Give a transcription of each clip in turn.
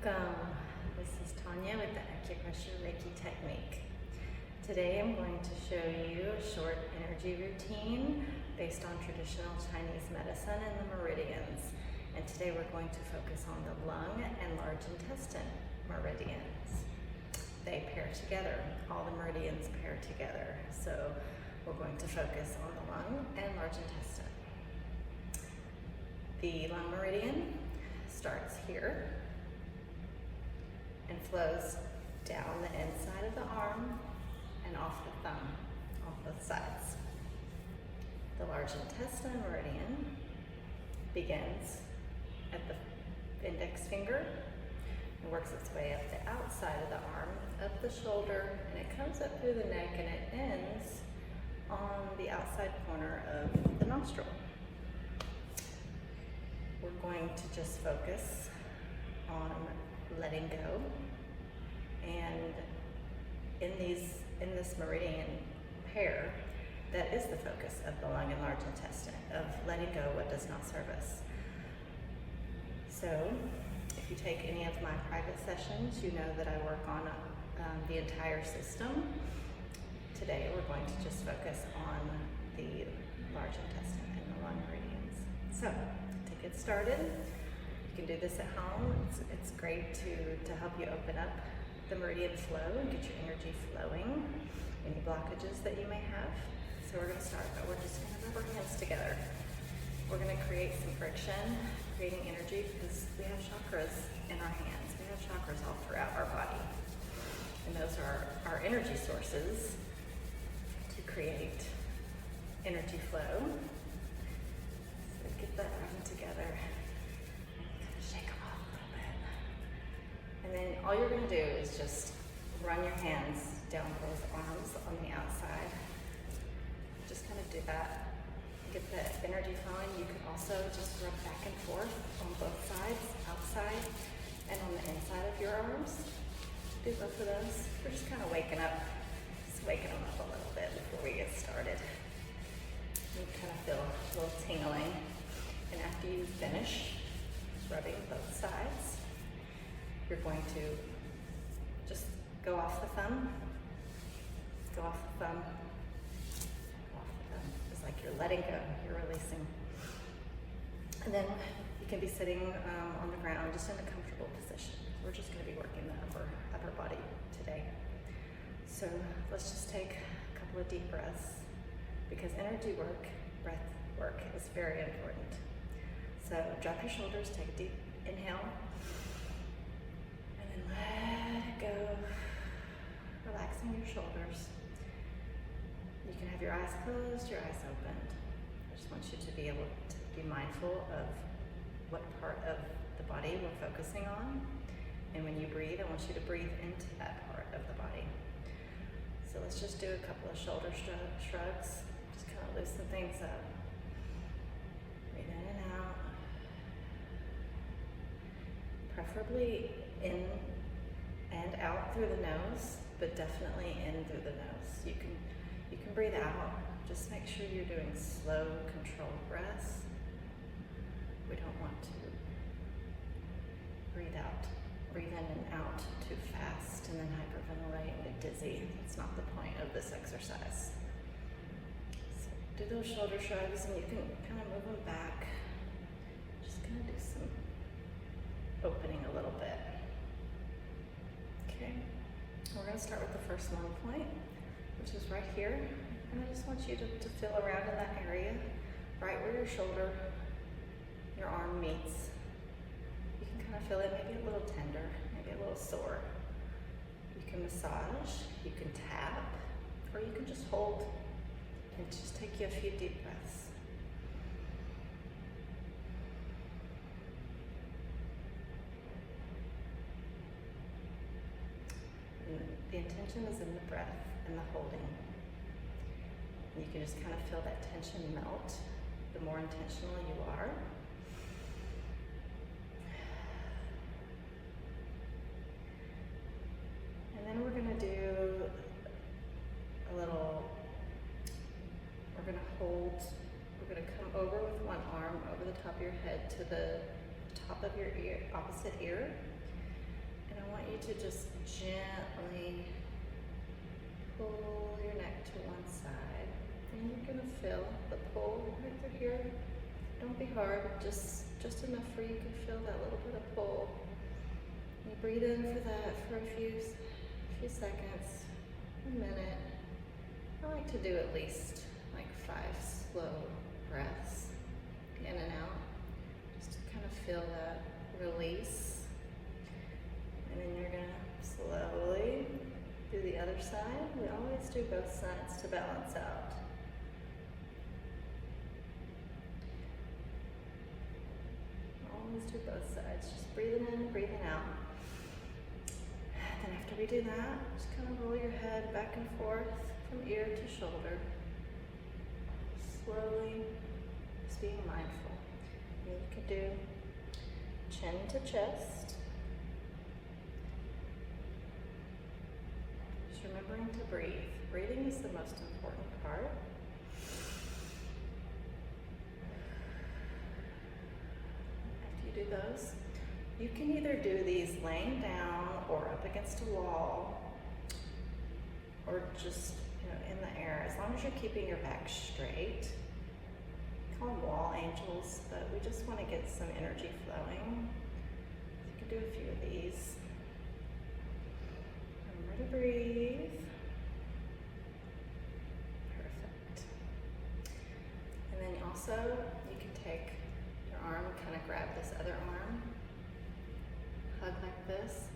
Welcome. This is Tanya with the Acupressure Reiki technique. Today I'm going to show you a short energy routine based on traditional Chinese medicine and the meridians. And today we're going to focus on the lung and large intestine meridians. They pair together. All the meridians pair together. So we're going to focus on the lung and large intestine. The lung meridian starts here and flows down the inside of the arm and off the thumb, off both sides. The large intestine meridian begins at the index finger and works its way up the outside of the arm, up the shoulder, and it comes up through the neck and it ends on the outside corner of the nostril. We're going to just focus on letting go, and in this meridian pair, that is the focus of the lung and large intestine, of letting go what does not serve us. So if you take any of my private sessions, you know that I work on the entire system. Today we're going to just focus on the large intestine and the lung meridians. So to get started, you can do this at home. It's great to help you open up the meridian flow and get your energy flowing, any blockages that you may have. So we're going to start, but we're just going to rub our hands together. We're going to create some friction, creating energy, because we have chakras in our hands. We have chakras all throughout our body. And those are our energy sources to create energy flow. So get that rubbing together. Shake them off a little bit. And then all you're going to do is just run your hands down both arms on the outside. Just kind of do that. Get the energy flowing. You can also just rub back and forth on both sides, outside and on the inside of your arms. Do both of those. We're just kind of waking up, just waking them up a little bit before we get started. You kind of feel a little tingling. And after you finish rubbing both sides, you're going to just go off the thumb, go off the thumb, off the thumb. It's like you're letting go, you're releasing. And then you can be sitting on the ground, just in a comfortable position. We're just going to be working the upper body today. So let's just take a couple of deep breaths, because energy work, breath work is very important. So drop your shoulders, take a deep inhale, and then let it go, relaxing your shoulders. You can have your eyes closed, your eyes opened. I just want you to be able to be mindful of what part of the body we're focusing on. And when you breathe, I want you to breathe into that part of the body. So let's just do a couple of shoulder shrugs, just kind of loosen things up. Breathe in and out. Preferably in and out through the nose, but definitely in through the nose. You can breathe out. Just make sure you're doing slow, controlled breaths. We don't want to breathe in and out too fast and then hyperventilate and get dizzy. That's not the point of this exercise. So do those shoulder shrugs, and you can kind of move them back. Just kind of do some opening a little bit. Okay, we're going to start with the first lung point, which is right here. And I just want you to feel around in that area, right where your shoulder, your arm meets. You can kind of feel it maybe a little tender, maybe a little sore. You can massage, you can tap, or you can just hold and just take you a few deep breaths. The intention is in the breath and the holding. You can just kind of feel that tension melt the more intentional you are. And then we're going to do we're going to come over with one arm over the top of your head to the top of your ear, opposite ear. And I want you to just gently pull your neck to one side. And you're going to feel the pull right through here. Don't be hard, just enough where you can feel that little bit of pull. You breathe in for that for a few seconds, a minute. I like to do at least like 5 slow breaths in and out, just to kind of feel that release. And then you're gonna slowly do the other side. We always do both sides to balance out. Always do both sides, just breathing in, breathing out. And then after we do that, just kind of roll your head back and forth from ear to shoulder. Slowly, just being mindful. You could do chin to chest. Just remembering to breathe. Breathing is the most important part. After you do those, you can either do these laying down or up against a wall, or just in the air, as long as you're keeping your back straight. We call them wall angels, but we just want to get some energy flowing. So you can do a few of these. Remember to breathe. Perfect. And then also, you can take your arm, kind of grab this other arm, hug like this,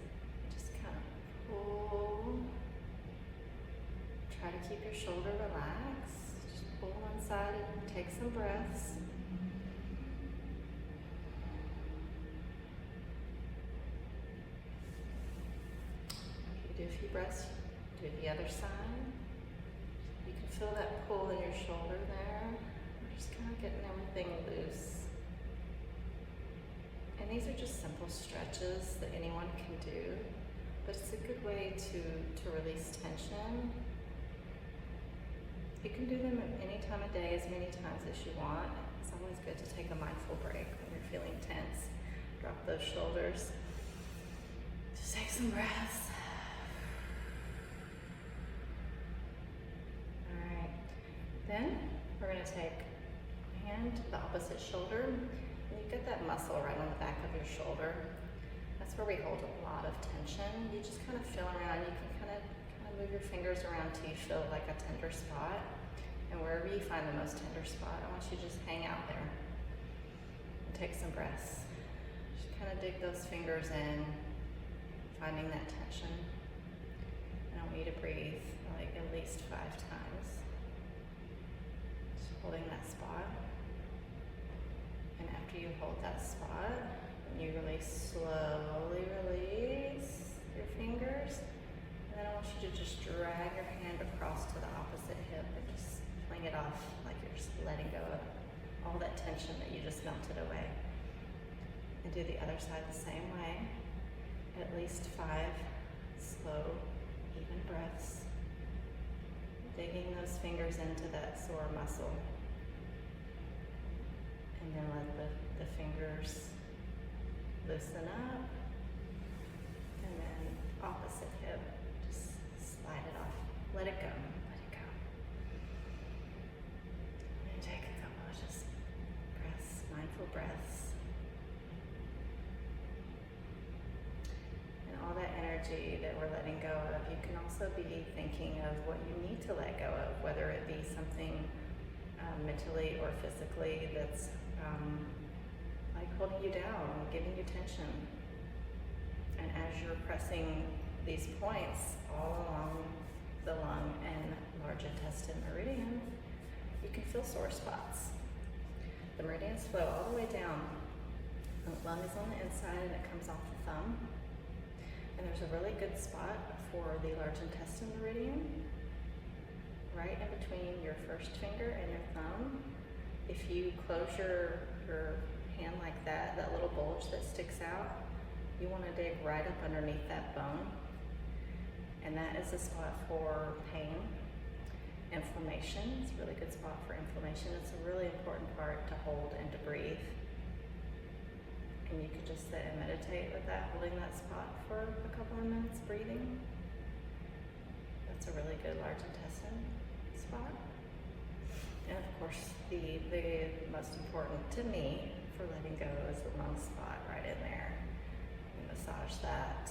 and just kind of pull. Try to keep your shoulder relaxed. Just pull one side and take some breaths. You do a few breaths, do the other side. You can feel that pull in your shoulder there. We're just kind of getting everything loose. And these are just simple stretches that anyone can do, but it's a good way to release tension. You can do them at any time of day, as many times as you want. It's always good to take a mindful break when you're feeling tense. Drop those shoulders. Just take some breaths. All right. Then we're going to take a hand to the opposite shoulder. And you get that muscle right on the back of your shoulder. That's where we hold a lot of tension. You just kind of feel around. You can kind of move your fingers around till you feel like a tender spot. And wherever you find the most tender spot, I want you to just hang out there and take some breaths. Just kind of dig those fingers in, finding that tension. And I want you to breathe like at least 5 times. Just holding that spot. And after you hold that spot, you slowly release your fingers. And then I want you to just drag your hand across to the opposite hip and just fling it off like you're just letting go of all that tension that you just melted away. And do the other side the same way. At least 5 slow, even breaths. Digging those fingers into that sore muscle. And then let the fingers loosen up. And then opposite hip. Slide it off. Let it go. Let it go. And take a couple of just breaths, mindful breaths. And all that energy that we're letting go of, you can also be thinking of what you need to let go of, whether it be something mentally or physically that's like holding you down, giving you tension. And as you're pressing these points all along the lung and large intestine meridian, you can feel sore spots. The meridians flow all the way down. The lung is on the inside and it comes off the thumb. And there's a really good spot for the large intestine meridian, right in between your first finger and your thumb. If you close your hand like that little bulge that sticks out, you want to dig right up underneath that bone. And that is a spot for pain, inflammation. It's a really good spot for inflammation. It's a really important part to hold and to breathe. And And you could just sit and meditate with that, holding that spot for a couple of minutes, breathing. That's a really good large intestine spot. And of course, the most important to me for letting go is the lung spot right in there. You massage that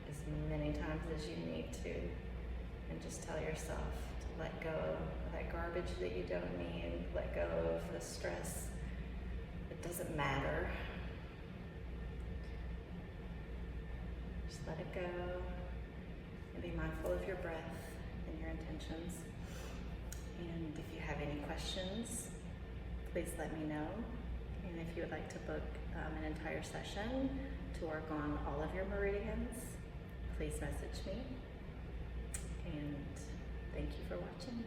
as many times as you need to, and just tell yourself to let go of that garbage that you don't need, let go of the stress. It doesn't matter. Just let it go and be mindful of your breath and your intentions. And if you have any questions, please let me know. And if you would like to book an entire session to work on all of your meridians, please message me. And thank you for watching.